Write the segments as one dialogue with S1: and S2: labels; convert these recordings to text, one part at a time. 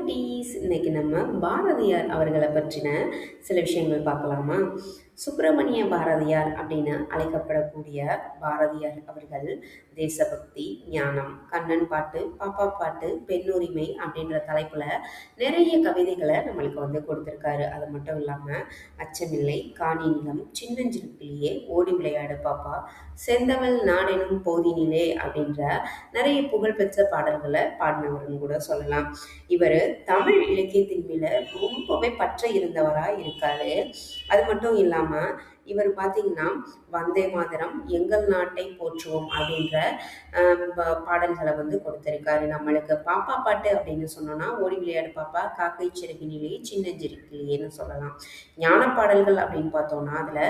S1: குட்டீஸ்! இன்னைக்கு நம்ம பாரதியார் அவர்கள பற்றின சில விஷயங்கள் பார்க்கலாமா? சுப்பிரமணிய பாரதியார் அப்படின்னு அழைக்கப்படக்கூடிய பாரதியார் அவர்கள் தேசபக்தி, ஞானம், கண்ணன் பாட்டு, பாப்பா பாட்டு, பெண்ணுரிமை அப்படின்ற தலைப்புல நிறைய கவிதைகள நம்மளுக்கு கொடுத்திருக்காரு. அது மட்டும் இல்லாம, அச்சமில்லை, காணி நிலம், சின்னஞ்சிறு கிளியே, ஓடி விளையாடு பாப்பா, செந்தமிழ் நாடெனும் போதினிலே அப்படின்ற நிறைய புகழ்பெற்ற பாடல்கள பாடினவர்ன்னு கூட சொல்லலாம். இவரு தமிழ் இலக்கியத்தின் மேல ரொம்பவே பற்று இருந்தவரா இருக்காரு. அது மட்டும் இல்லாம இவர் பார்த்தீங்கன்னா, வந்தே மாதரம், எங்கள் நாட்டை போற்றுவோம் அப்படின்ற பாடல்களை கொடுத்திருக்காரு. நம்மளுக்கு பாப்பா பாட்டு அப்படின்னு சொன்னோம்னா, ஓடி விளையாடு பாப்பா, காக்கை சிறகினிலே, சின்னஞ்சிறு கிளியேன்னு சொல்லலாம். ஞான பாடல்கள் அப்படின்னு பார்த்தோம்னா, அதுல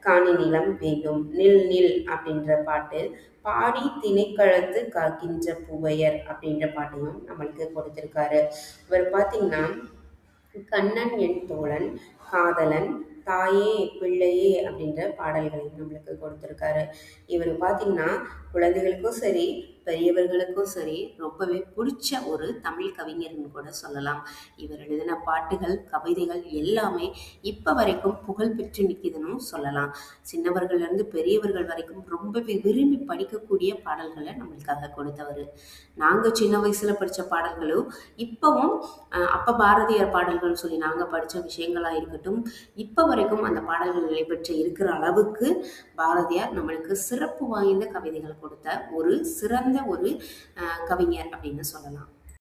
S1: காணி நிலம் வேண்டும், நில் நில் அப்படின்ற பாட்டு, பாடி திணைக்களத்து காக்கின்ற பூவையர் அப்படின்ற பாட்டையும் நம்மளுக்கு கொடுத்திருக்காரு. இவர் பார்த்தீங்கன்னா, கண்ணன் என் தோழன், காதலன், தாயே பிள்ளையே அப்படின்ற பாடல்களையும் நம்மளுக்கு கொடுத்திருக்காரு. இவர் பார்த்தீங்கன்னா, குழந்தைகளுக்கும் சரி, பெரியவர்களுக்கும் சரி ரொம்பவே பிடிச்ச ஒரு தமிழ் கவிஞர்னு கூட சொல்லலாம். இவர் எழுதின பாட்டுகள், கவிதைகள் எல்லாமே இப்போ வரைக்கும் புகழ் பெற்று நிற்கிதுன்னு சொல்லலாம். சின்னவர்கள்லேருந்து பெரியவர்கள் வரைக்கும் ரொம்பவே விரும்பி படிக்கக்கூடிய பாடல்களை நம்மளுக்காக கொடுத்தவர். நாங்கள் சின்ன வயசில் படித்த பாடல்களும் இப்போவும் அப்போ பாரதியார் பாடல்கள்னு சொல்லி நாங்கள் படித்த விஷயங்களாக இருக்கட்டும், இப்போ வரைக்கும் அந்த பாடல்கள் நிலை பெற்று இருக்கிற அளவுக்கு பாரதியார் நம்மளுக்கு சிறப்பு வாய்ந்த கவிதைகளை கொடுத்த ஒரு சிறந்த ஒரு கவிஞர் அப்படின்னு சொல்லலாம்.